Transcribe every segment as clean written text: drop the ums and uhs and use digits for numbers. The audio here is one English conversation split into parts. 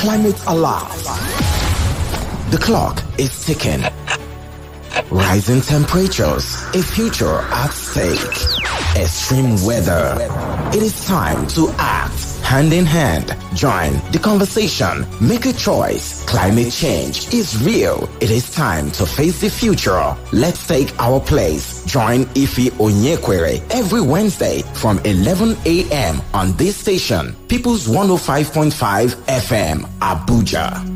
Climate Alert. The clock is ticking. Rising temperatures, a future at stake. Extreme weather. It is time to act. Hand in hand, join the conversation. Make a choice. Climate change is real. It is time to face the future. Let's take our place. Join Ify Onyekwere every Wednesday from 11 a.m. on this station, People's 105.5 FM, Abuja.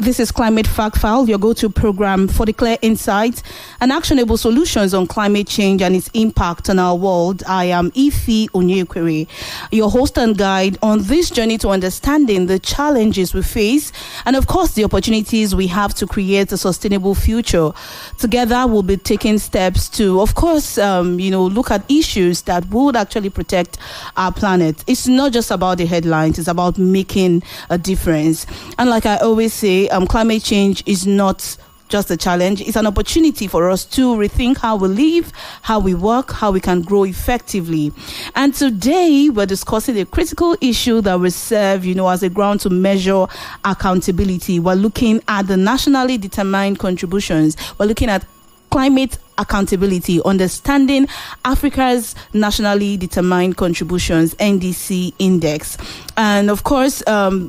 This is Climate Fact File, your go-to program for the clear insights and actionable solutions on climate change and its impact on our world. I am Ify Onyekwere, your host and guide on this journey to understanding the challenges we face and, of course, the opportunities we have to create a sustainable future. Together, we'll be taking steps to, of course, look at issues that would actually protect our planet. It's not just about the headlines, it's about making a difference. And like I always say, climate change is not just a challenge, it's an opportunity for us to rethink how we live, how we work, how we can grow effectively. And today we're discussing a critical issue that will serve, as a ground to measure accountability. We're looking at the nationally determined contributions. We're looking at climate accountability, understanding Africa's nationally determined contributions, NDC Index. And of course,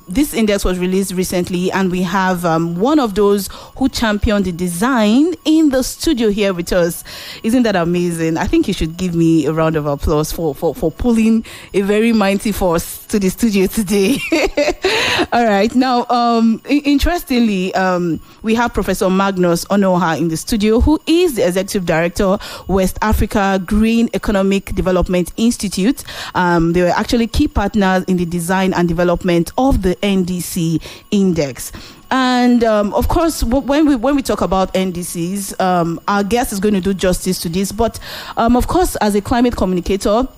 this index was released recently, and we have one of those who championed the design in the studio here with us. Isn't that amazing? I think you should give me a round of applause for pulling a very mighty force to the studio today. All right. Now, interestingly, we have Professor Magnus Onuoha in the studio, who is the Executive Director, West Africa Green Economic Development Institute. They were actually key partners in the design and development of the NDC Index. And of course, when we talk about NDCs, our guest is going to do justice to this. But of course, as a climate communicator,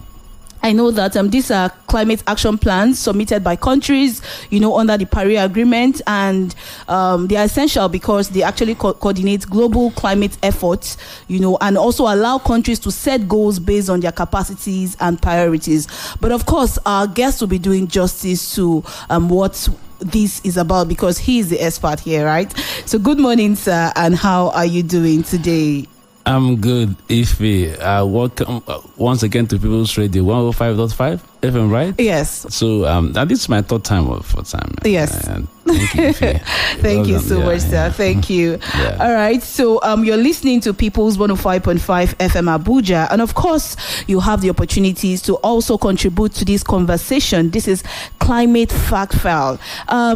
I know that these are climate action plans submitted by countries, under the Paris Agreement, and they are essential because they actually coordinate global climate efforts, and also allow countries to set goals based on their capacities and priorities. But of course, our guest will be doing justice to what this is about, because he is the expert here, right? So good morning, sir, and how are you doing today? I'm good, Ify. Welcome once again to People's Radio 105.5 FM, right? Yes. So this is my third time for time. Yes. Thank you, Ify. Thank you so much, sir. Thank you. Yeah. All right. So you're listening to People's 105.5 FM Abuja. And of course, you have the opportunities to also contribute to this conversation. This is Climate Fact File.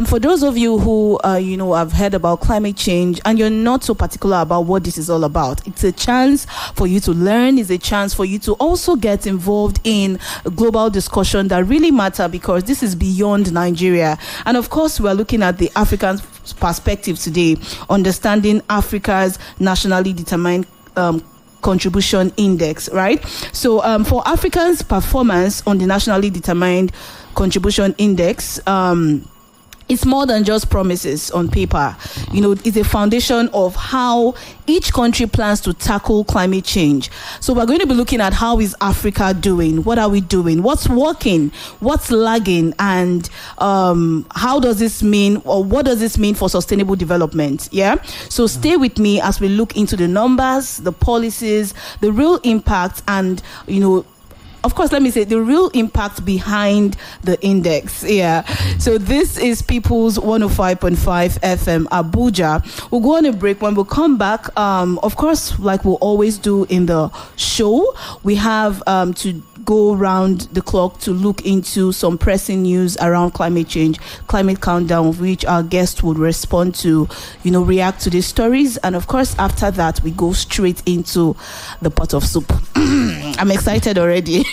For those of you who, have heard about climate change and you're not so particular about what this is all about, it's a chance for you to learn. It's a chance for you to also get involved in a global discussion that really matter, because this is beyond Nigeria. And of course, we're looking at the African perspective today, understanding Africa's nationally determined contribution index, right? So for Africans' performance on the nationally determined contribution index, it's more than just promises on paper. It's a foundation of how each country plans to tackle climate change. So we're going to be looking at how is Africa doing? What are we doing? What's working? What's lagging? And how does this mean, or what does this mean for sustainable development? Yeah. So stay with me as we look into the numbers, the policies, the real impact, and of course, let me say the real impact behind the index. Yeah. So this is People's 105.5 FM Abuja. We'll go on a break. When we come back, of course, like we'll always do in the show, we have to go round the clock to look into some pressing news around climate change, climate countdown, of which our guest would respond to, react to these stories. And of course, after that, we go straight into the pot of soup. I'm excited already.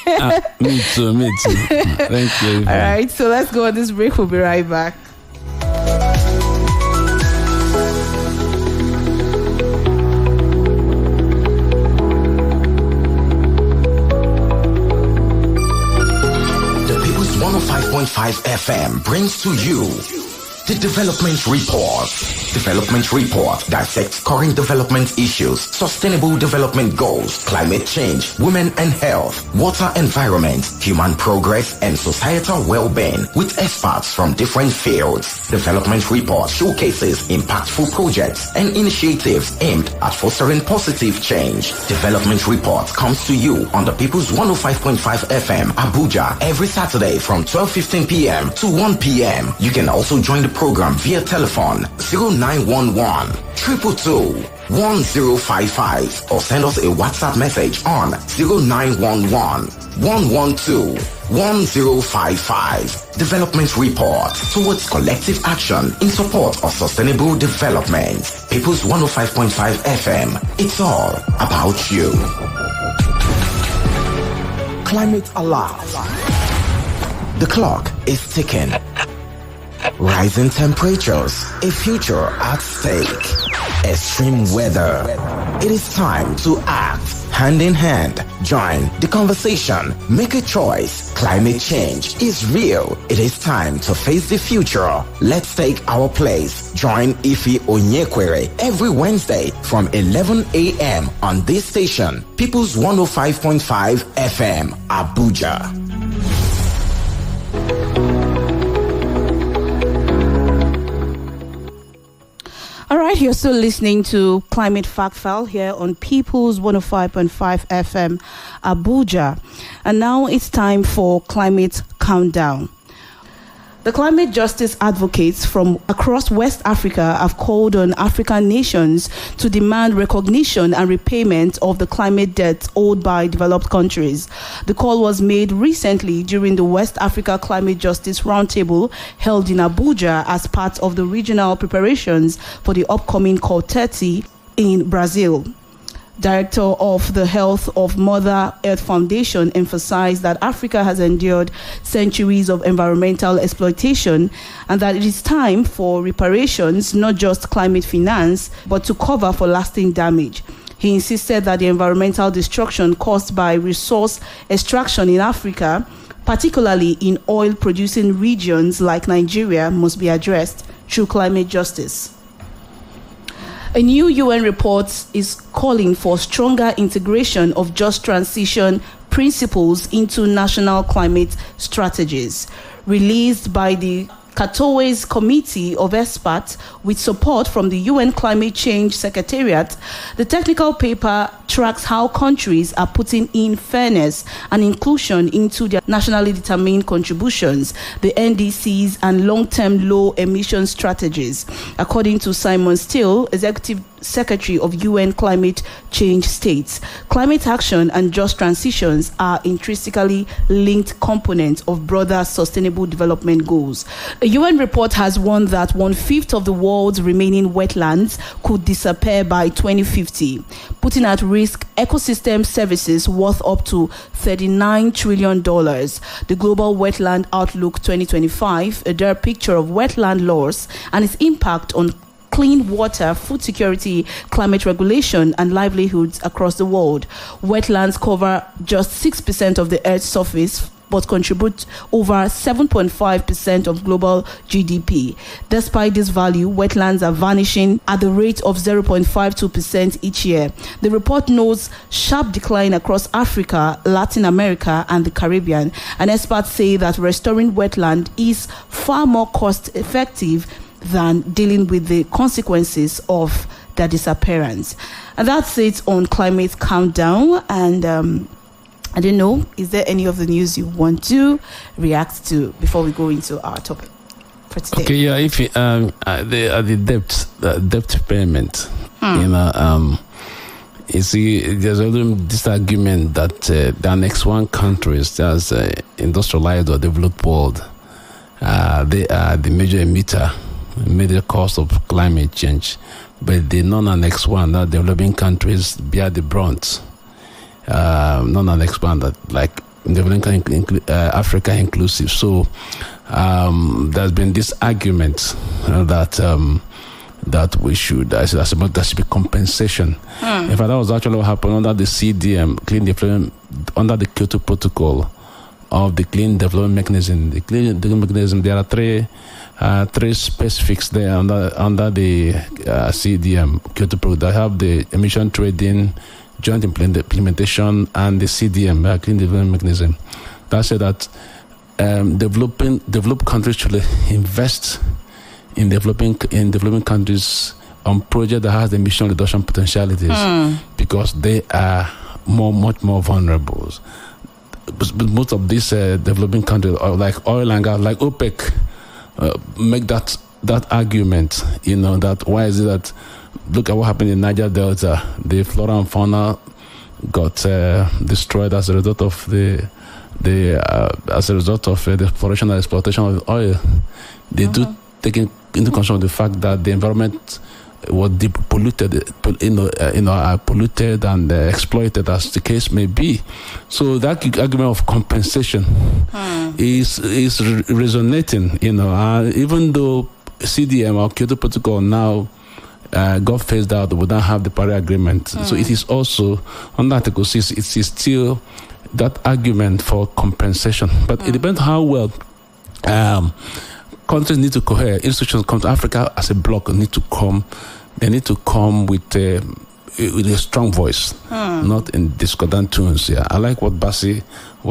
Me too. Thank you. All right, so let's go on this break. We'll be right back. The People's 105.5 FM brings to you The Development Report. Development Report dissects current development issues, sustainable development goals, climate change, women and health, water environment, human progress, and societal well-being with experts from different fields. Development Report showcases impactful projects and initiatives aimed at fostering positive change. Development Report comes to you on the People's 105.5 FM, Abuja, every Saturday from 12:15 p.m. to 1 p.m. You can also join the program via telephone 0911 222 1055 or send us a WhatsApp message on 0911 112 1055. Development Report towards collective action in support of sustainable development. People's 105.5 FM. It's all about you. Climate alert. The clock is ticking. Rising temperatures, a future at stake. Extreme weather. It is time to act. Hand in hand, join the conversation. Make a choice. Climate change is real. It is time to face the future. Let's take our place. Join Ify Onyekwere every Wednesday from 11 a.m. on this station, People's 105.5 FM, Abuja. All right, you're still listening to Climate Fact File here on People's 105.5 FM, Abuja. And now it's time for Climate Countdown. The climate justice advocates from across West Africa have called on African nations to demand recognition and repayment of the climate debt owed by developed countries. The call was made recently during the West Africa Climate Justice Roundtable held in Abuja as part of the regional preparations for the upcoming COP30 in Brazil. Director of the Health of Mother Earth Foundation emphasized that Africa has endured centuries of environmental exploitation and that it is time for reparations, not just climate finance, but to cover for lasting damage. He insisted that the environmental destruction caused by resource extraction in Africa, particularly in oil-producing regions like Nigeria, must be addressed through climate justice. A new UN report is calling for stronger integration of just transition principles into national climate strategies. Released by the Katowice Committee of Experts with support from the UN Climate Change Secretariat, the technical paper tracks how countries are putting in fairness and inclusion into their nationally determined contributions, the NDCs, and long-term low-emission strategies. According to Simon Steele, Executive Secretary of UN Climate Change, states, climate action and just transitions are intrinsically linked components of broader sustainable development goals. A UN report has warned that 1/5 of the world's remaining wetlands could disappear by 2050, putting at risk ecosystem services worth up to $39 trillion. The Global Wetland Outlook 2025, a dire picture of wetland loss and its impact on clean water, food security, climate regulation, and livelihoods across the world. Wetlands cover just 6% of the Earth's surface, but contribute over 7.5% of global GDP. Despite this value, wetlands are vanishing at the rate of 0.52% each year. The report notes sharp decline across Africa, Latin America, and the Caribbean. And experts say that restoring wetland is far more cost-effective than dealing with the consequences of their disappearance. And that's it on Climate Countdown. And I don't know, is there any of the news you want to react to before we go into our topic for today? Okay, yeah, if the debt payment, you see, there's already this argument that the next one countries that's industrialized or developed world, they are the major emitter, major cause of climate change, but the non-annex one, that developing countries bear the brunt. Non-annex one, that like developing Africa inclusive. So there's been this argument that we should, there should be compensation. In fact, that was actually what happened under the CDM, Clean the Flame, under the Kyoto Protocol. of the clean development mechanism. The clean development mechanism, there are three specifics there under the CDM Kyoto Protocol. They have the emission trading, joint implementation, and the CDM, clean development mechanism. That said that developed countries should invest in developing countries on projects that has emission reduction potentialities because they are much more vulnerable. But most of these developing countries, like oil and gas, like OPEC, make that argument. That why is it that look at what happened in Niger Delta? The flora and fauna got destroyed as a result of the exploration and exploitation of oil. They do take into consideration the fact that the environment was polluted, polluted and exploited, as the case may be. So that argument of compensation is resonating. Even though CDM or Kyoto Protocol now got phased out, we don't have the Paris Agreement. So it is also under Article 6. It is still that argument for compensation, but it depends how well countries need to cohere. Institutions come to Africa as a bloc need to come. They need to come with a strong voice, not in discordant tunes. Yeah, I like what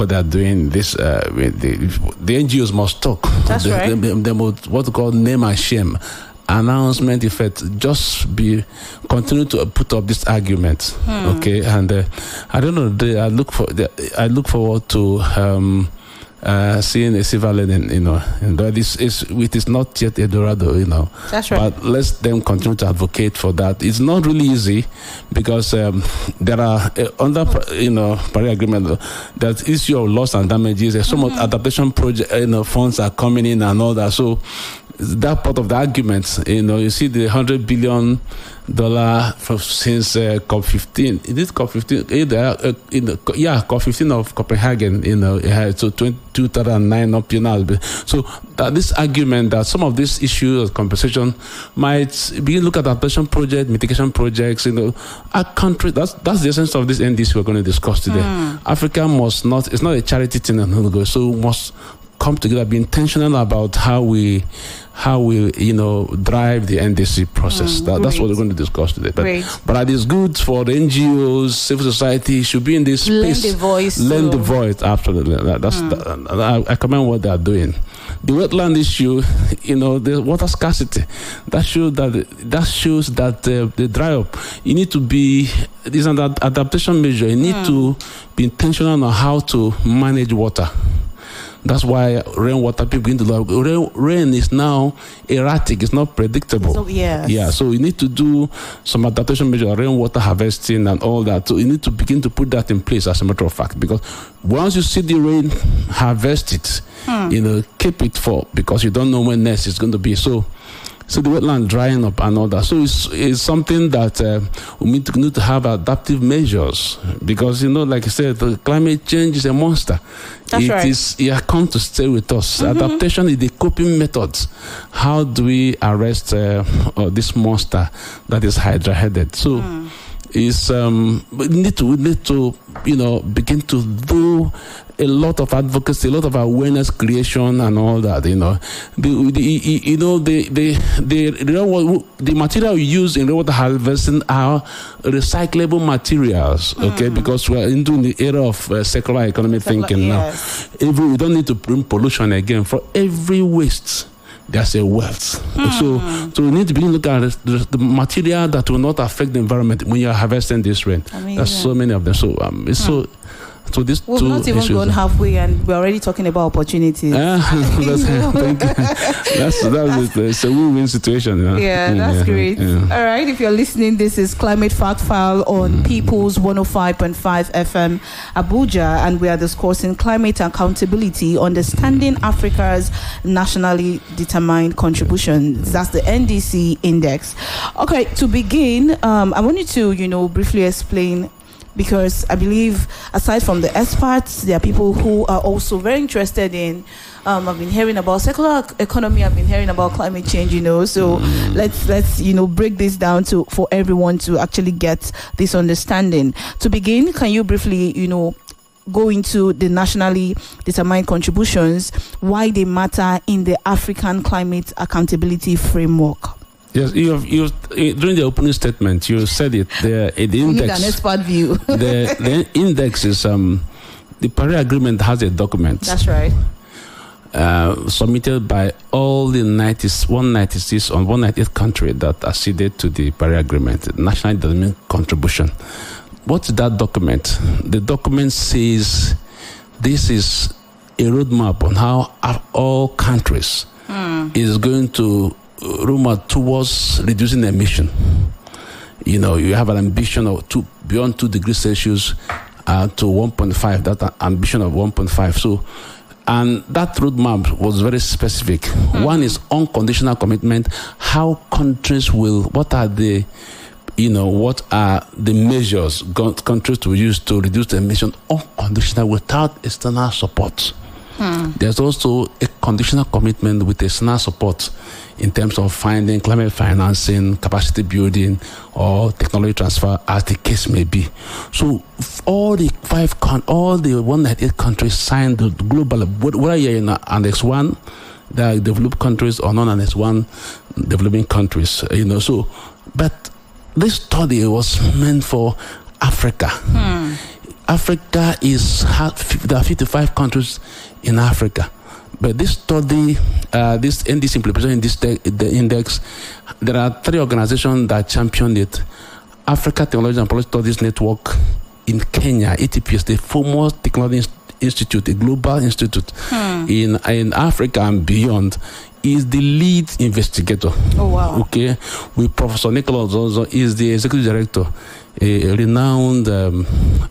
they're doing. This the NGOs must talk. That's right. They must what we call name and shame. Announcement effect, just continue to put up this argument, okay? And I don't know. I look forward to seeing a silver lining, and it is not yet Eldorado, That's right. But let them continue to advocate for that. It's not really easy because there are under Paris Agreement that issue of loss and damages. Some of adaptation project funds are coming in and all that. So that part of the argument, you see the $100 billion since COP15. It is COP15. COP15 of Copenhagen. So 2009 up to now. So that this argument that some of these issues of compensation might begin to look at adaptation projects, mitigation projects. Our country. That's the essence of this NDC we're going to discuss today. Africa must not. It's not a charity thing. So we must come together, be intentional about how we drive the NDC process. That's what we're going to discuss today. But it is good for the NGOs, civil society should be in this space. Lend the voice. Absolutely. I commend what they are doing. The wetland issue, the water scarcity, that shows that the dry up. You need to be. This is an adaptation measure. You need to be intentional on how to manage water. That's why rainwater people begin to love. Rain is now erratic. It's not predictable. So, yes. Yeah. So you need to do some adaptation measures, rainwater harvesting and all that. So you need to begin to put that in place, as a matter of fact, because once you see the rain, harvest it. Keep it because you don't know when next it's going to be. So the wetland drying up and all that. So it's something that we need to have adaptive measures because, like I said, the climate change is a monster. That's right. It come to stay with us. Adaptation is the coping methods. How do we arrest this monster that is hydra-headed? So is we need to begin to do a lot of advocacy, a lot of awareness creation and all that. The material we use in rainwater harvesting are recyclable materials, okay? Because we're into the era of circular economy thinking now. We don't need to bring pollution again. For every waste, there's a wealth. So we need to begin looking at the material that will not affect the environment when you're harvesting this rain. There's so many of them. So So this we've not even gone halfway, and we're already talking about opportunities. It's a win-win situation. Yeah, that's great. Yeah. All right, if you're listening, this is Climate Fact File on People's 105.5 FM Abuja, and we are discussing climate accountability, understanding Africa's nationally determined contributions. That's the NDC Index. Okay, to begin, I want you to, briefly explain, because I believe aside from the experts, there are people who are also very interested in, I've been hearing about circular economy, I've been hearing about climate change, so let's break this down for everyone to actually get this understanding. To begin, can you briefly, go into the nationally determined contributions, why they matter in the African climate accountability framework. Yes, you during the opening statement, you said it. The index. You need an expert view. the index is the Paris Agreement has a document. That's right. Submitted by all the 196 or 198 countries that acceded to the Paris Agreement, National Development Contribution. What's that document? The document says this is a roadmap on how all countries is going to roadmap towards reducing emission. You know, you have an ambition of beyond 2 degrees Celsius to 1.5. That ambition of 1.5. So. And that roadmap was very specific. One is unconditional commitment. How countries what are the measures countries will use to reduce the emission unconditional without external support. There's also a conditional commitment with external support in terms of finding climate financing, capacity building, or technology transfer, as the case may be. So all the 198 countries signed the global, whether you're in Annex 1, the developed countries, or non-Annex 1 developing countries. So, but this study was meant for Africa. Africa there are 55 countries in Africa. But this study, this NDC implementation the index, there are 3 organizations that championed it. Africa Technology and Policy Studies Network in Kenya, ATPS, the foremost technology institute, a global institute in Africa and beyond, is the lead investigator. Oh, wow. Okay. With Professor Nicholas also is the executive director, a renowned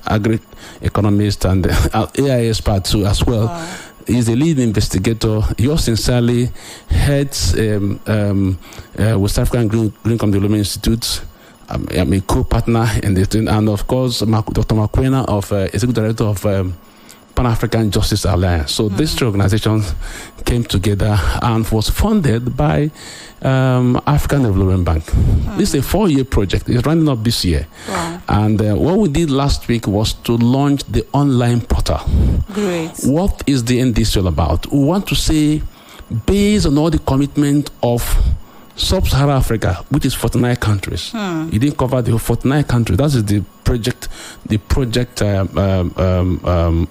agri-economist and AI expert too as well. Wow. He's the lead investigator. Yours sincerely heads West African Green Development Institute. I'm a co-partner in this thing, and of course, Dr. Makwena, executive director of Pan-African Justice Alliance. So these 3 organizations came together and was funded by African Development Bank. This is a 4-year project. It's running up this year. Wow. And what we did last week was to launch the online portal. Great. What is the NDC all about? We want to say, based on all the commitment of Sub-Saharan Africa, which is 49 countries. It didn't cover the whole 49 countries. That is the project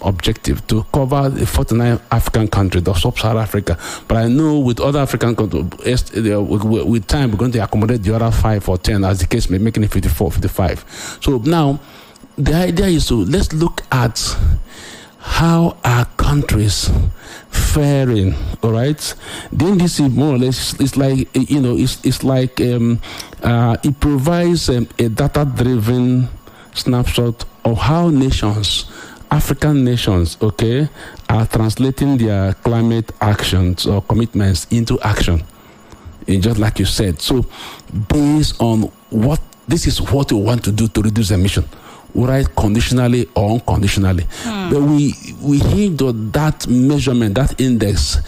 objective, to cover the 49 African countries of Sub-Saharan Africa. But I know with other African countries, with time, we're going to accommodate the other 5 or 10, as the case may, making it 54, 55. So now, the idea is let's look at how are countries faring, all right? The NDC more or less is like, it provides a data-driven snapshot of how African nations, okay, are translating their climate actions or commitments into action. And just like you said, so based on this is what we want to do to reduce emission, right, conditionally or unconditionally. But we hit on that measurement, that index,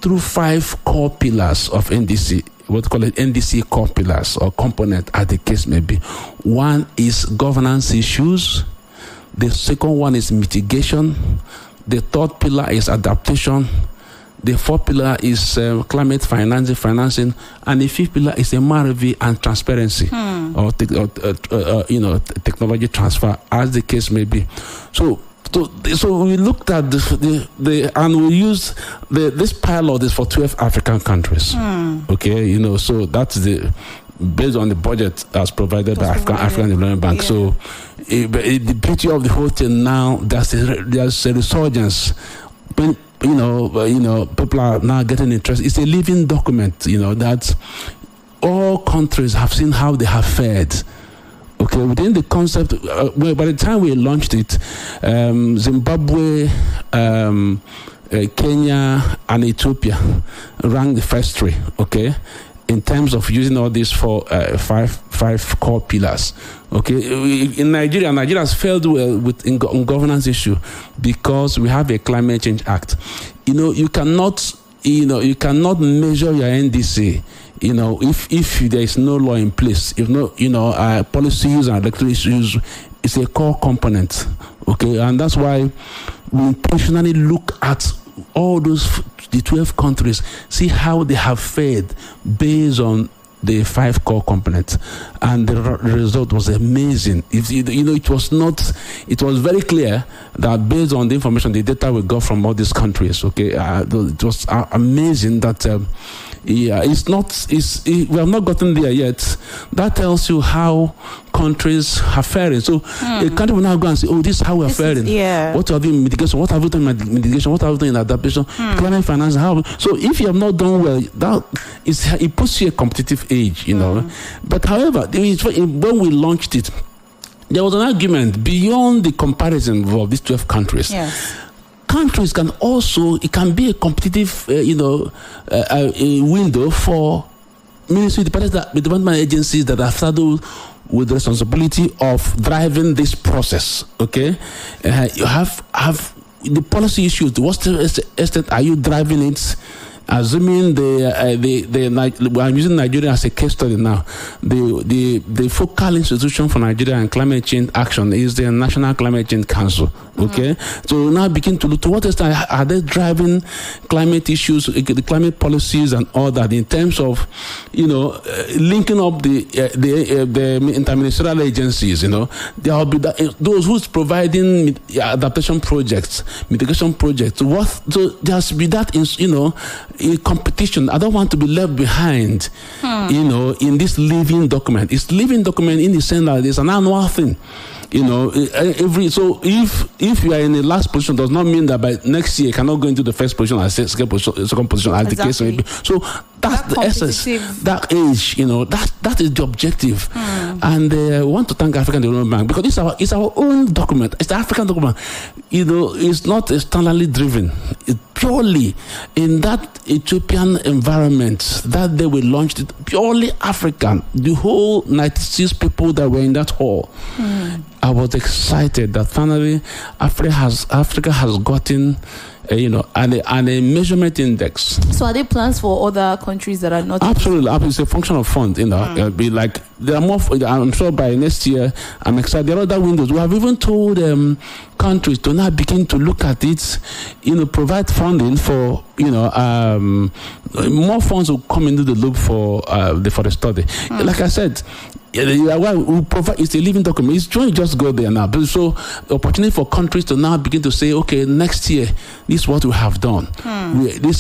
through 5 core pillars of NDC, what we call it NDC core pillars or component, as the case may be. One is governance issues. The second one is mitigation. The third pillar is adaptation. The 4th pillar is climate financing, and the 5th pillar is MRV and transparency, or technology transfer, as the case may be. So we looked at and we used this pilot is for 12 African countries. Okay, so that's based on the budget as provided by African Development Bank. Yeah. So the beauty of the whole thing now, there's a resurgence. People are now getting interested. It's a living document, that all countries have seen how they have fared. Okay, within the concept, by the time we launched it, Zimbabwe, Kenya, and Ethiopia ranked the first 3, okay, in terms of using all these 5 core pillars. Okay, in Nigeria has failed well on governance issue because we have a Climate Change Act. You cannot measure your NDC, if there is no law in place, if no, policies and regulatory issues is a core component. Okay, and that's why we intentionally look at all the 12 countries, see how they have fared based on the 5 core components, and the result was amazing. It was very clear that based on the information, the data we got from all these countries, okay, it was amazing that we have not gotten there yet. That tells you how countries are faring. So a country will now go and say, "Oh, this is how we are faring. What have you in mitigation? What have you done in mitigation? What have you done in adaptation? Climate finance? How?" So if you have not done well, it puts you a competitive edge, But however, when we launched it, there was an argument beyond the comparison of these 12 countries. Yes. Countries can also, it can be a competitive, a window for ministry department agencies that are saddled with the responsibility of driving this process. Okay, you have the policy issues. To what extent are you driving it? Assuming I'm using Nigeria as a case study now. The focal institution for Nigeria and climate change action is the National Climate Change Council. Okay, so now begin to look to what extent are they driving climate issues, the climate policies, and all that in terms of linking up the interministerial agencies. There will be those who's providing adaptation projects, mitigation projects. So there has to be that in competition. I don't want to be left behind. In this living document. It's living document in the sense that it's an annual thing. So if you are in the last position, does not mean that by next year you cannot go into the first position or second position, as the case may be. So that's the essence, that age, that is the objective. And I want to thank African Development Bank, because it's our own document. It's the African document. It's not externally driven. It's purely in that Ethiopian environment that they will launch it, purely African. The whole 96 people that were in that hall. I was excited that finally Africa has gotten a measurement index. So are there plans for other countries that are not? Absolutely. It's a function of fund. Be like there are more. I'm sure by next year, I'm excited. There are other windows. We have even told countries to now begin to look at it. Provide funding for more funds will come into the loop for the study. Like I said. We provide, it's a living document. It's trying to just go there now. But so the opportunity for countries to now begin to say, okay, next year, this is what we have done.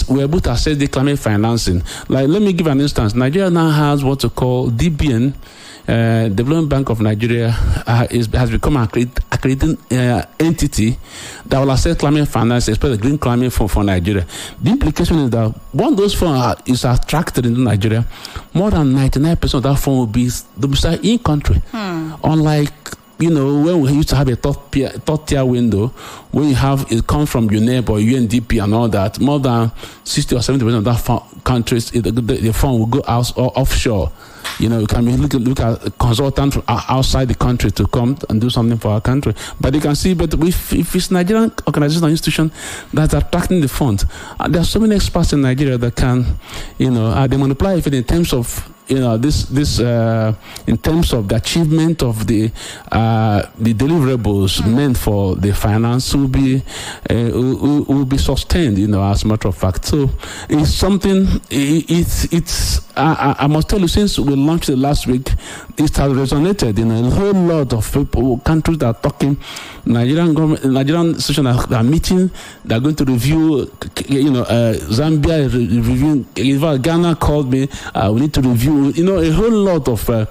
We're able to assess the climate financing. Like, let me give an instance. Nigeria now has what we call DBN. Development Bank of Nigeria has become an accrediting entity that will assess climate finance, especially the green climate fund for Nigeria. The implication is that once those funds is attracted into Nigeria, more than 99% of that fund will be domiciled in country. Unlike when we used to have a third tier window, when you have it comes from UNEP or UNDP and all that, more than 60 or 70% of that countries, the fund will go out or offshore. You can look at consultants outside the country to come and do something for our country. But you can see, if it's Nigerian organization or institution that's attracting the funds, there are so many experts in Nigeria that can, they multiply it in terms of this in terms of the achievement of the deliverables meant for the finance will be sustained, as a matter of fact. So it's something. I must tell you, since we launched it last week, it has resonated in a whole lot of people, countries that are talking. Nigerian government, Nigerian institutions are meeting. They're going to review. Zambia is reviewing. Ghana called me. We need to review. A whole lot of a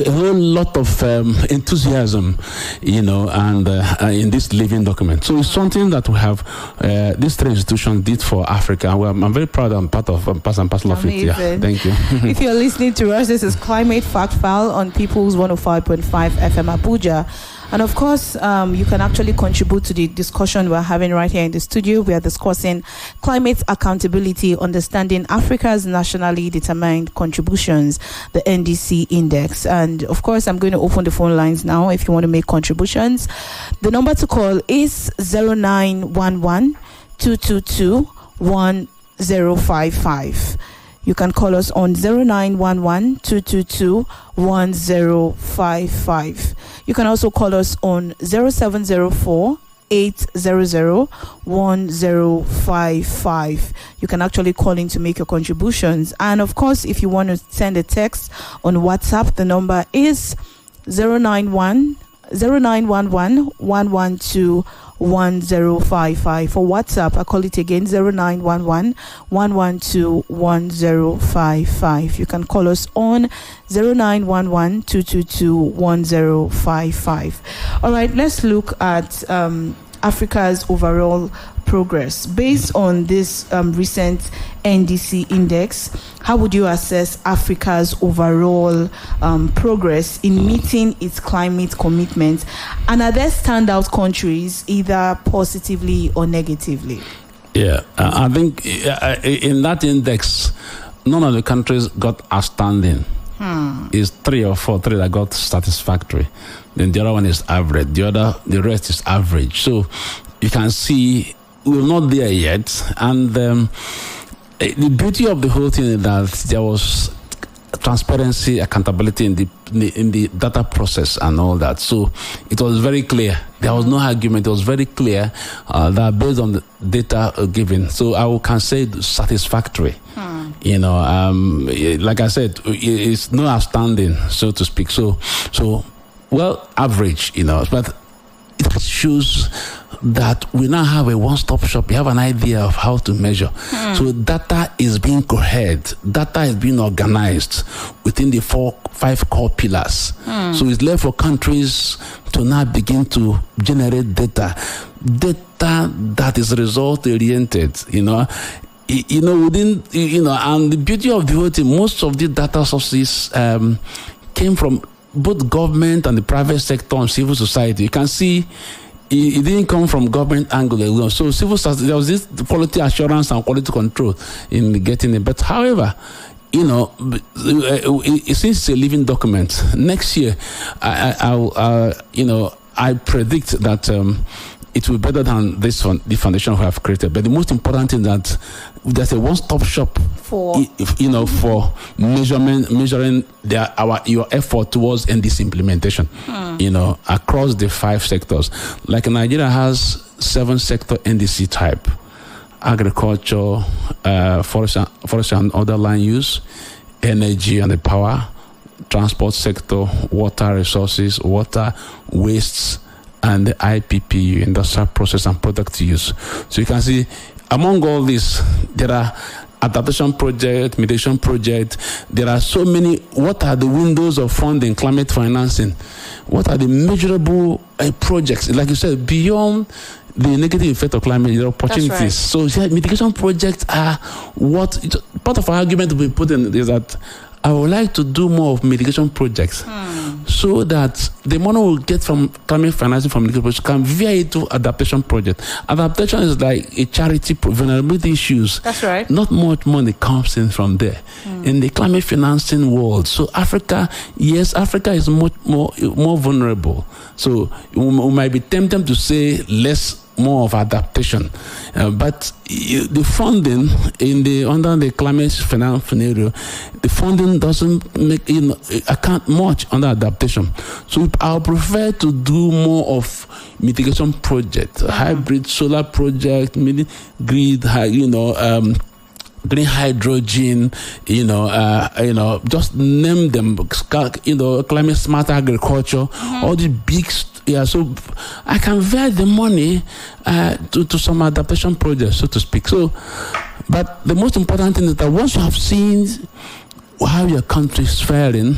whole lot of enthusiasm, and in this living document. So it's something that we have, these 3 institutions did for Africa. I'm very proud I'm part and parcel of it. Yeah, thank you. If you're listening to us, this is Climate Fact File on People's 105.5 FM Abuja. And of course, you can actually contribute to the discussion we're having right here in the studio. We are discussing climate accountability, understanding Africa's nationally determined contributions, the NDC Index. And of course, I'm going to open the phone lines now if you want to make contributions. The number to call is 0911 222 1055. You can call us on 0911-222-1055. You can also call us on 0704 800-1055. You can actually call in to make your contributions. And of course, if you want to send a text on WhatsApp, the number is 0911-112-1055. For WhatsApp, I call it again, 0911-112-1055. You can call us on 0911-222-1055. All right, let's look at Africa's overall progress. Based on this recent NDC Index, how would you assess Africa's overall progress in meeting its climate commitments? And are there standout countries, either positively or negatively? Yeah, I think in that index, none of the countries got outstanding. It's 3 or 4 that got satisfactory. Then the other one is average. The rest is average. So you can see we're not there yet. And the beauty of the whole thing is that there was transparency, accountability in the data process and all that. So it was very clear. There was no argument. It was very clear that based on the data given, so I can say satisfactory. You know, like I said, it's no outstanding, so to speak. So well, average. You know, but it shows that we now have a one-stop shop. We have an idea of how to measure. So data is being cohered. Data is being organized within the 5 core pillars. So it's left for countries to now begin to generate data that is result-oriented, within, and the beauty of the whole thing, most of the data sources came from both government and the private sector and civil society. You can see it didn't come from government angle alone. So civil society, there was this quality assurance and quality control in getting it. But however, since it's a living document, next year, I predict that it will be better than the foundation we have created. But the most important thing is that there's a one-stop shop for measuring your effort towards NDC implementation. Across the 5 sectors. Like Nigeria has 7 sector NDC type: agriculture, forest and other land use, energy and the power, transport sector, water resources, water wastes, and the IPP, industrial process and product use. So you can see among all this, there are adaptation project, mitigation project. There are so many. What are the windows of funding, climate financing? What are the measurable projects? Like you said, beyond the negative effect of climate, there are opportunities. Right. So mitigation projects are what part of our argument we put in is that I would like to do more of mitigation projects so that the money we'll get from climate financing from mitigation projects can veer into adaptation project. Adaptation is like a charity, vulnerability issues. That's right. Not much money comes in from there in the climate financing world. So Africa is much more vulnerable. So we might be tempted to say more of adaptation, but the funding under the climate finance scenario, the funding doesn't make account much under adaptation. So I prefer to do more of mitigation project, hybrid solar project, mini grid, green hydrogen, just name them, climate smart agriculture, all the big. So I can veer the money to some adaptation projects, so to speak. So, but the most important thing is that once you have seen how your country is faring,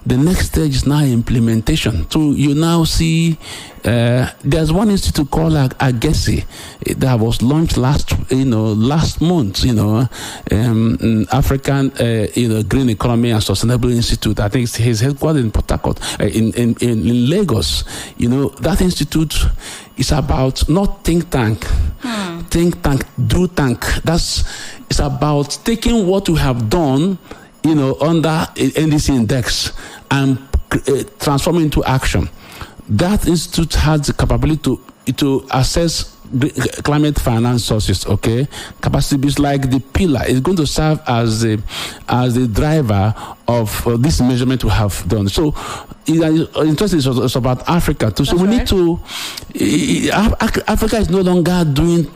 the next stage is now implementation. So you now see there's one institute called Agesi that was launched last month. African Green Economy and Sustainable Institute. I think his headquarters in Port Harcourt, in Lagos. That institute is about not think tank, do tank. It's about taking what we have done, under NDC Index and transform into action. That institute has the capability to assess climate finance sources, okay? Capacity is like the pillar. It's going to serve as the driver of this measurement we have done. So, interesting is about Africa too. So we need to. Africa is no longer doing,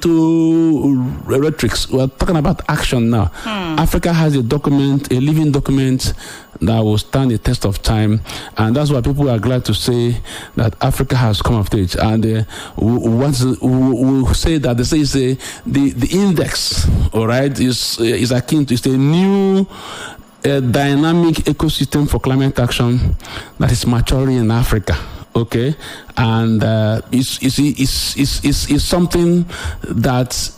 into rhetorics. We're talking about action now. Africa has a document, a living document that will stand the test of time, and that's why people are glad to say that Africa has come of age. And we say that they say the index, all right, is akin to, it's a new dynamic ecosystem for climate action that is maturing in Africa. Okay, and it's something that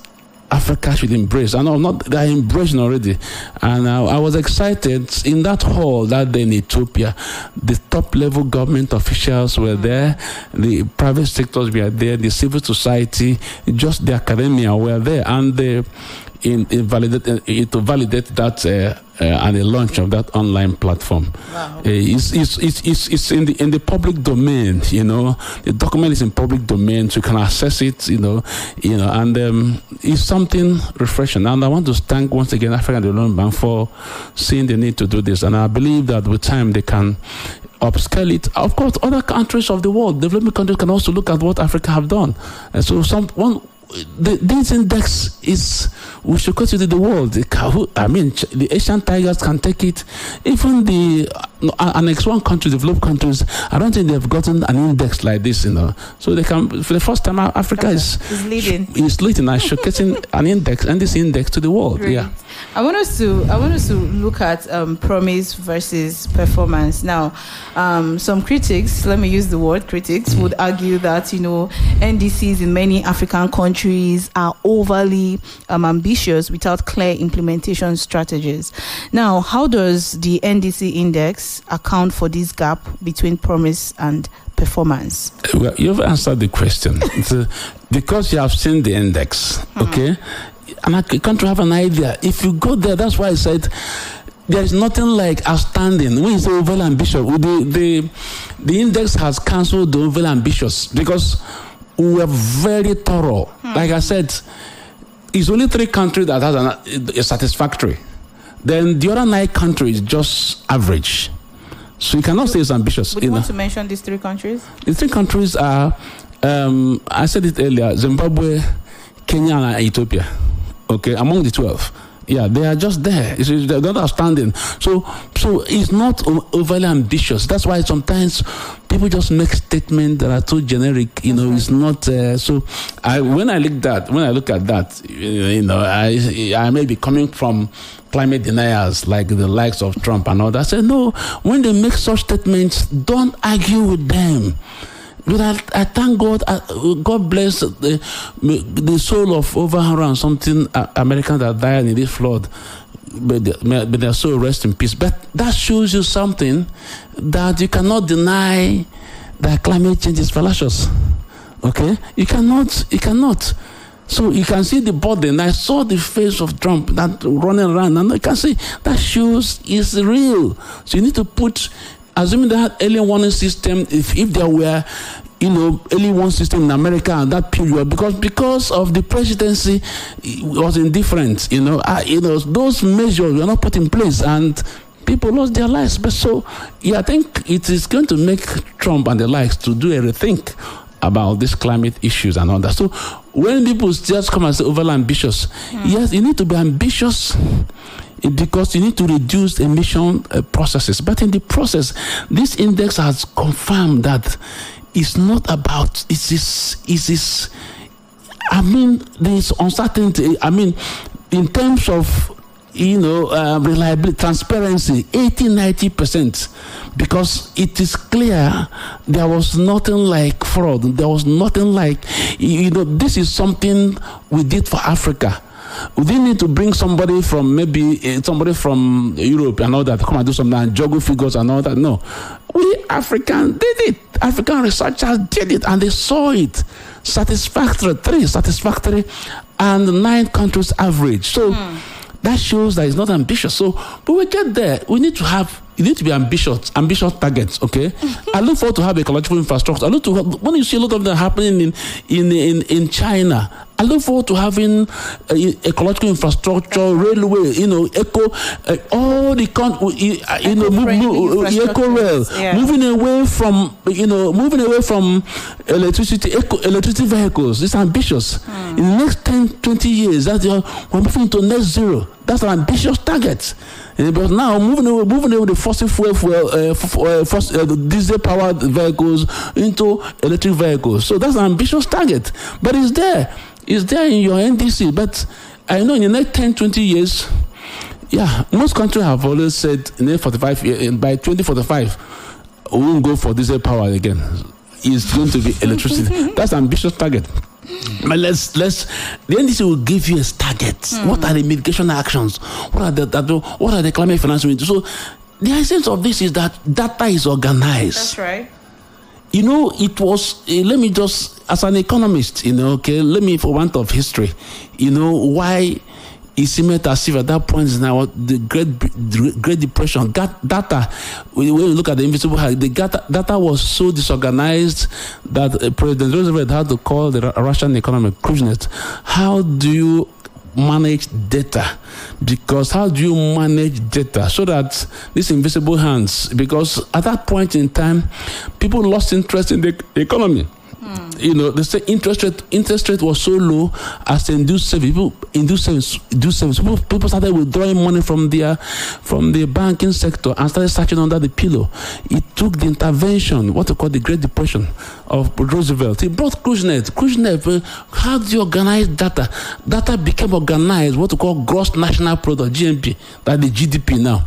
Africa should embrace. I know they're embracing already. And I was excited in that hall that day in Ethiopia. The top level government officials were there, the private sectors were there, the civil society, just the academia were there, and to validate that and the launch of that online platform. Wow. It's in the public domain. The document is in public domain, so you can access it. And it's something refreshing. And I want to thank once again African Development Bank for seeing the need to do this. And I believe that with time they can upscale it. Of course, other countries of the world, developing countries, can also look at what Africa have done. And so this index is, we should consider the world. The Asian tigers can take it. Even the Annex 1 countries, developed countries, I don't think they've gotten an index like this, So they can, for the first time, Africa is leading and showcasing an index, and this index to the world. Great. Yeah. I want us to look at promise versus performance. Now, some critics, let me use the word critics, would argue that NDCs in many African countries are overly ambitious without clear implementation strategies. Now, how does the NDC Index account for this gap between promise and performance? Well, you've answered the question. Because you have seen the index, okay? And I can't have an idea. If you go there, that's why I said there is nothing like outstanding. When you say overly ambitious, the index has cancelled the overly ambitious because we are very thorough. Like I said, it's only 3 countries that has a satisfactory. Then the other 9 countries just average. So you cannot say it's ambitious. Would you want to mention these 3 countries? The 3 countries are, I said it earlier, Zimbabwe, Kenya, and Ethiopia. Okay, among the 12. Yeah, they are just there. They're not outstanding. So it's not overly ambitious. That's why sometimes people just make statements that are too generic. It's not. When I look at that, I may be coming from climate deniers like the likes of Trump and all that. I say no. When they make such statements, don't argue with them. But I thank God. God bless the soul of over 100 and something Americans that died in this flood. But their soul rest in peace. But that shows you something that you cannot deny that climate change is fallacious. Okay, you cannot. So you can see the burden. I saw the face of Trump that running around, and you can see that shows is real. So you need to put. Assuming they had early warning system, if there were, early warning system in America at that period, because of the presidency, it was indifferent. Those measures were not put in place, and people lost their lives. But I think it is going to make Trump and the likes to do a rethink about these climate issues and all that. So when people just come and say overly ambitious, yes, you need to be ambitious. Because you need to reduce emission processes. But in the process, this index has confirmed that it's not about, there is uncertainty. In terms of, reliability, transparency, 80-90%, because it is clear there was nothing like fraud. There was nothing like, this is something we did for Africa. We didn't need to bring somebody from Europe and all that to come and do something and juggle figures and all that. No. We Africans did it. African researchers did it, and they saw it. Satisfactory, and 9 countries average. So that shows that it's not ambitious. So, but we get there. We need to have You need to be ambitious targets, okay? I look forward to have ecological infrastructure. When you see a lot of that happening in China, I look forward to having ecological infrastructure, railway, all the eco rail, moving away from electricity vehicles. It's ambitious. In the next 10, 20 years, we're moving to net zero. That's an ambitious target. But now moving away the fossil fuel, diesel-powered vehicles into electric vehicles. So that's an ambitious target. But it's there. It's there in your NDC. But I know in the next 10, 20 years, most countries have always said by 2045, we won't go for diesel power again. It's going to be electricity. That's an ambitious target. But the NDC will give you a target. What are the mitigation actions? What are the climate financing? So the essence of this is that data is organized. That's right. It was, let me just, as an economist, let me, for want of history, why it seemed as if at that point now, the Great Depression, data, when you look at the invisible hand, the data was so disorganized that President Roosevelt had to call the Russian economy cruising. How do you manage data? Because how do you manage data so that these invisible hands, because at that point in time, people lost interest in the economy. They say interest rate was so low as to induce savings. People started withdrawing money from the banking sector and started searching under the pillow. It took the intervention, what we call the Great Depression of Roosevelt. He brought Khrushchev. How do you organize data? Data became organized, what we call gross national product, GNP, that's the GDP now.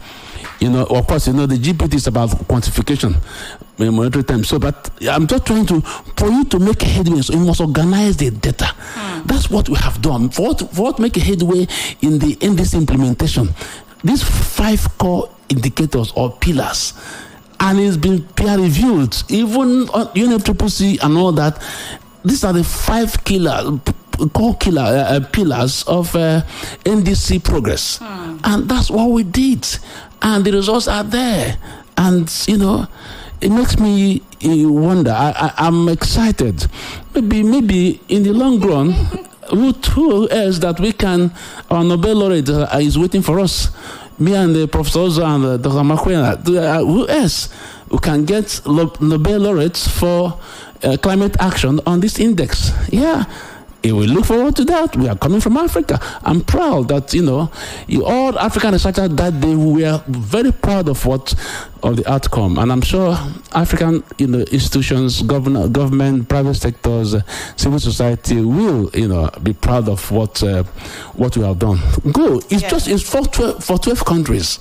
Of course, the GPT is about quantification in monetary terms. So, but I'm just trying for you to make a headway, so you must organize the data. That's what we have done. For what make a headway in the NDC implementation, these 5 core indicators or pillars, and it's been peer reviewed, even on UNFCCC and all that. These are the 5 core pillars of NDC progress. And that's what we did. And the results are there. And, it makes me wonder. I'm excited. Maybe in the long run, who else that we can, our Nobel laureate is waiting for us. Me and the Prof. Ozo and Dr. Makwena. Who else who can get Nobel laureates for climate action on this index? Yeah. We look forward to that. We are coming from Africa. I'm proud that, all African researchers that day, we are very proud of the outcome. And I'm sure African, institutions, government, private sectors, civil society will, be proud of what we have done. It's for 12 countries.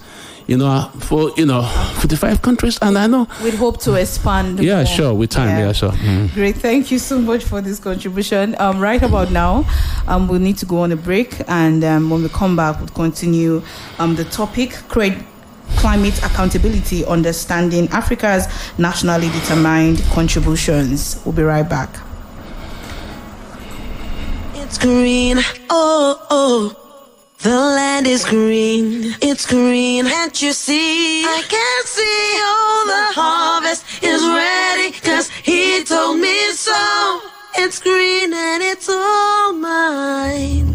For 55 countries, and I know we'd hope to expand. Yeah, more. Sure, with time. Yeah, sure. Great, thank you so much for this contribution. Right about now, we'll need to go on a break, and when we come back, we'll continue the topic: climate accountability, understanding Africa's nationally determined contributions. We'll be right back. It's green, oh. The land is green, it's green, can't you see? I can see all the harvest is ready, 'cause he told me so. It's green and it's all mine.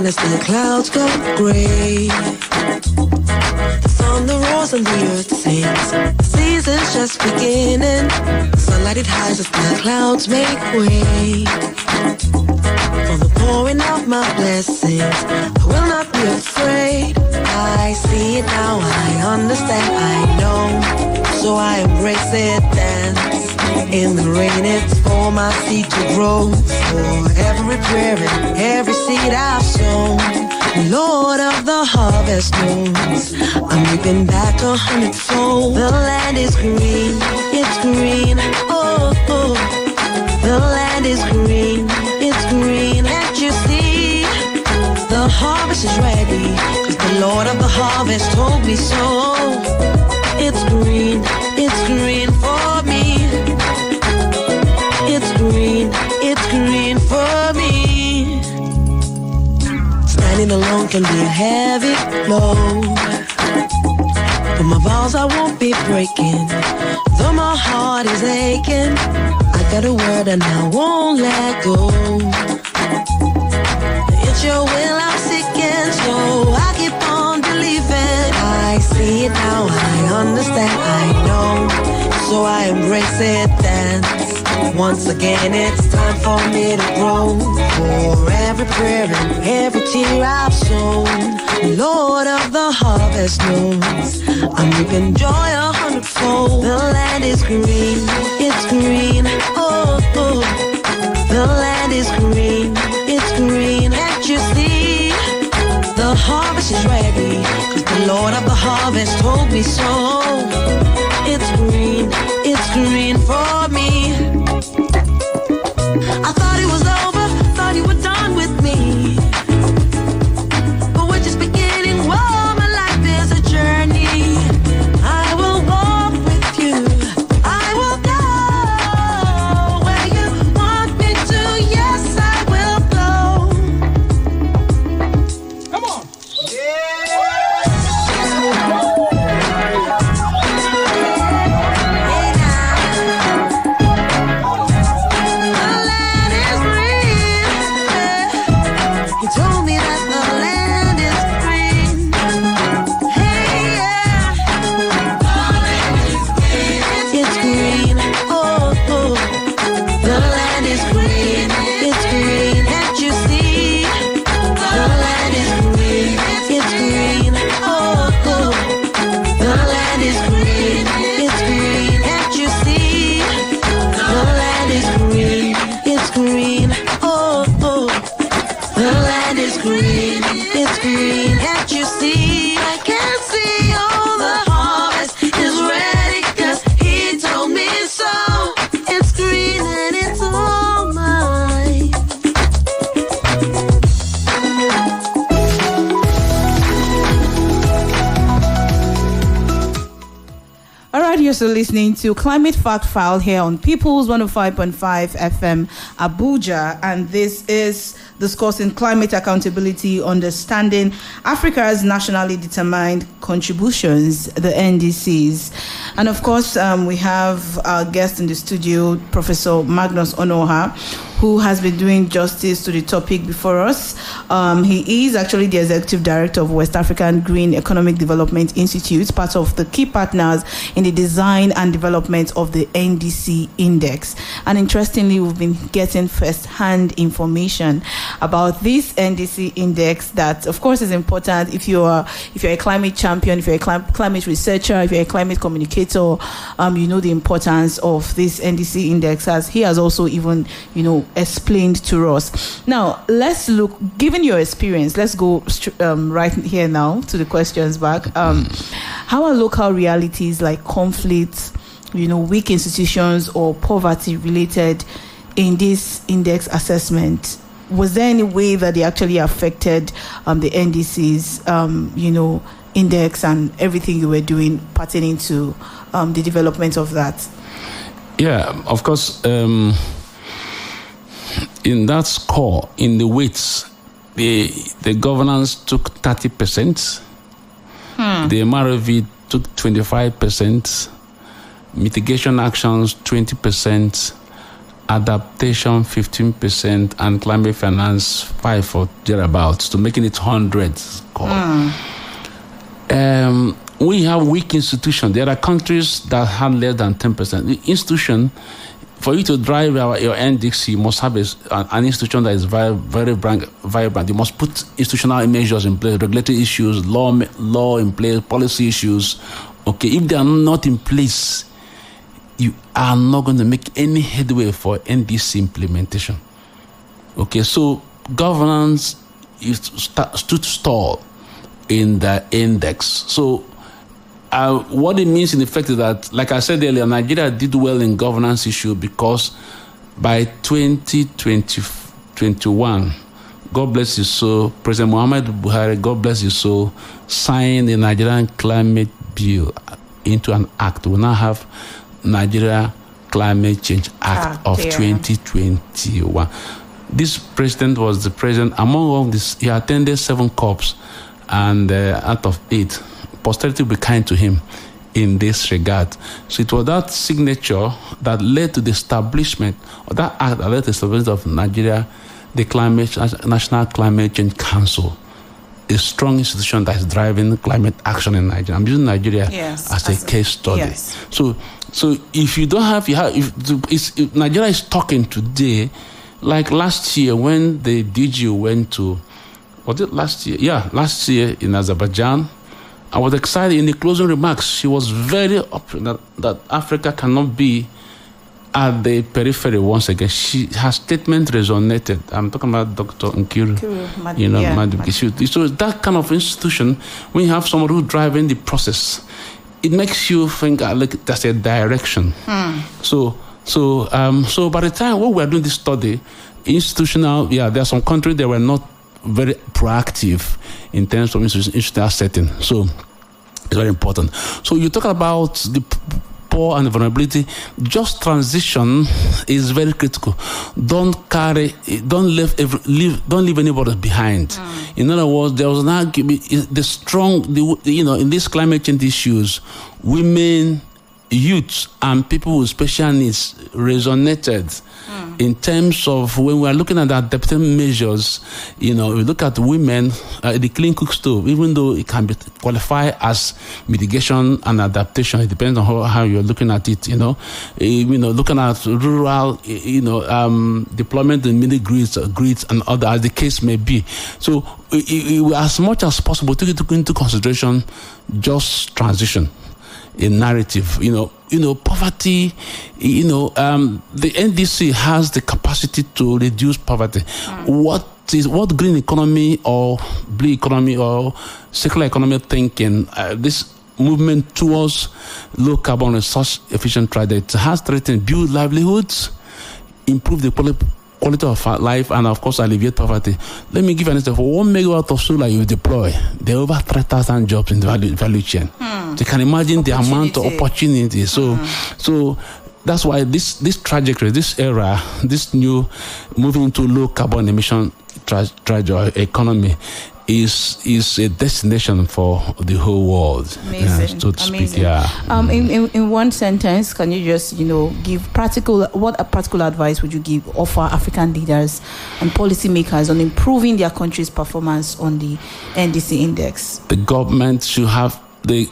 As the clouds go gray, the thunder roars and the earth sings. The season's just beginning. Sunlight it hides as the clouds make way for the pouring of my blessings. I will not be afraid. I see it now, I understand, I know. So I embrace it, dance in the rain. It's for my seed to grow, for every prayer and every seed I've sown. Lord of the harvest knows I'm reaping back 100-fold. The land is green, it's green, oh, oh. The land is green, it's green, can't you see? Lord of the harvest told me so. It's green for me. It's green for me. Standing alone can be a heavy load, but my vows I won't be breaking. Though my heart is aching, I got a word and I won't let go. It's your will I'm seeking, so I keep on believing. I see it now, I understand, I know, so I embrace it, dance. Once again it's time for me to grow. For every prayer and every tear I've sown, Lord of the harvest knows I'm reaping joy 100-fold. The land is green, it's green, oh, oh. The land is green, it's green. Can't you see? The harvest is ready, 'cause the Lord of the harvest told me so. It's green for me. I thought it was over, thought you were done with me, but we're just beginning. Whoa, my life is a journey. I will walk with you, I will go where you want me to. Yes, I will go. Come on. He told me that the land is green. Hey, yeah. It's green, oh, oh. The land is green, it's green. Can't you see? The land is green, it's green, oh, oh. The land is green, it's green. Can't you see? The land is green, it's green, oh, oh. The land is green, it's green. Can't you see? I can see all the harvest is ready, 'cause he told me so. It's green and it's all mine. All right, you're still listening to Climate Fact File here on People's 105.5 FM Abuja, and this is discussing climate accountability, understanding Africa's nationally determined contributions, the NDCs. And of course, we have our guest in the studio, Professor Magnus Onuoha, who has been doing justice to the topic before us. He is actually the Executive Director of West African Green Economic Development Institute, part of the key partners in the design and development of the NDC Index. And interestingly, we've been getting first-hand information about this NDC Index that, of course, is important if you're a climate champion, if you're a climate researcher, if you're a climate communicator, you know the importance of this NDC Index, as he has also even, explained to us. Now, let's look, given your experience, let's go right here now to the questions back. How are local realities like conflict, weak institutions or poverty related in this index assessment? Was there any way that they actually affected the NDC's, index and everything you were doing pertaining to the development of that? Yeah, of course. In that score, in the weights, the governance took 30%. The MRV took 25%. Mitigation actions 20%. Adaptation 15%, and climate finance 5 or thereabouts, to making it 100 score. We have weak institutions. There are countries that have less than 10%. The institution, for you to drive your NDC, you must have an institution that is very, very vibrant. You must put institutional measures in place, regulatory issues, law in place, policy issues. Okay, if they are not in place, you are not going to make any headway for NDC implementation. Okay, so governance stood stall in the index. So what it means in effect is that, like I said earlier, Nigeria did well in governance issue because by 2021, God bless his soul, President Muhammad Buhari, God bless his soul, signed the Nigerian Climate Bill into an act. We now have Nigeria Climate Change Act of 2021. This president was the president, among all this, he attended 7 COPs, and out of 8, posterity will be kind to him in this regard. So it was that signature that led to the establishment, or that act that led to the establishment of Nigeria, the National Climate Change Council, a strong institution that is driving climate action in Nigeria. I'm using Nigeria as a case study. Yes. So if you don't have, if Nigeria is talking today, like last year when the DG went to, was it last year? Yeah, last year in Azerbaijan. I was excited in the closing remarks. She was very upbeat that Africa cannot be at the periphery once again. Her statement resonated. I'm talking about Dr. Nkiru. So that kind of institution, when you have someone who's driving the process, it makes you think like that's a direction. So by the time when we were doing this study, institutional, there are some countries that were not very proactive in terms of institutional setting. So it's very important. So you talk about the poor and the vulnerability. Just transition is very critical. Don't leave anybody behind. In other words, there was not in these climate change issues, women, youth, and people with special needs resonated. In terms of when we are looking at adaptive measures, we look at women, the clean cook stove, even though it can be qualified as mitigation and adaptation, it depends on how you're looking at it. Looking at rural, deployment in mini grids and other, as the case may be. So, as much as possible, take it into consideration just transition. A narrative, poverty, the NDC has the capacity to reduce poverty. What green economy or blue economy or circular economy thinking, this movement towards low carbon resource efficient trade, it has threatened build livelihoods, improve the quality of life, and of course alleviate poverty. Let me give an example. For 1 megawatt of solar you deploy, there are over 3,000 jobs in the value chain. So you can imagine the amount of opportunity. So that's why this trajectory, this era, this new moving to low carbon emission trajectory economy is a destination for the whole world. Amazing. So to speak, in one sentence, can you just give practical advice would you offer African leaders and policymakers on improving their country's performance on the NDC Index? The government should have the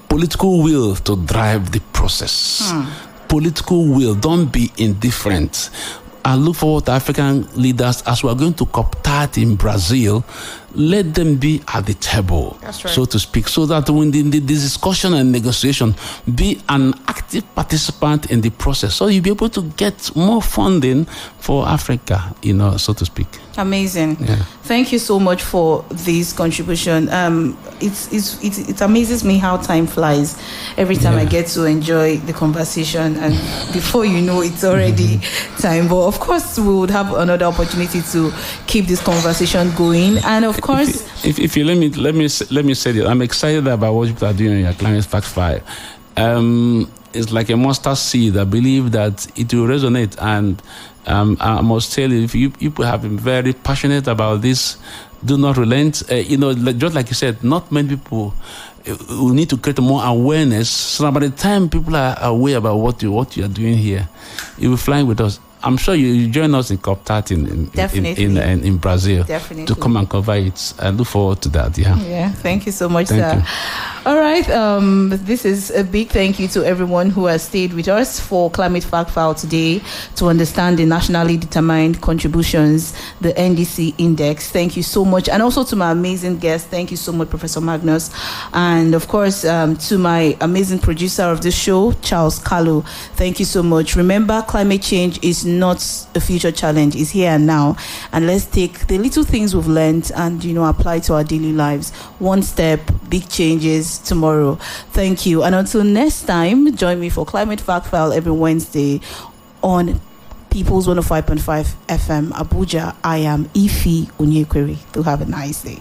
political will to drive the process. Political will. Don't be indifferent. I look forward to African leaders as we are going to COP30 in Brazil. Let them be at the table, so to speak, so that when the discussion and negotiation, be an active participant in the process, so you'll be able to get more funding for Africa, so to speak. Amazing. Yeah. Thank you so much for this contribution. It amazes me how time flies every time I get to enjoy the conversation, and before you know, it's already time. But of course, we would have another opportunity to keep this conversation going. And of course, if you let me say this, I'm excited about what you are doing in your Climate Fact File. It's like a mustard seed. I believe that it will resonate, and I must tell you, if you people have been very passionate about this, do not relent. Just like you said, not many people will need to create more awareness. So by the time people are aware about what you are doing here, you will fly with us. I'm sure you join us in COP30 in Brazil. Definitely. To come and cover it. I look forward to that. Yeah. Thank you so much, sir. All right. This is a big thank you to everyone who has stayed with us for Climate Fact File today to understand the nationally determined contributions, the NDC Index. Thank you so much. And also to my amazing guest. Thank you so much, Professor Magnus. And of course, to my amazing producer of this show, Charles Kalu. Thank you so much. Remember, climate change is not a future challenge. It's here and now. And let's take the little things we've learned and, apply to our daily lives. One step, big changes tomorrow. Thank you. And until next time, join me for Climate Fact File every Wednesday on People's 105.5 FM Abuja. I am Ify Onyekwere. Do have a nice day.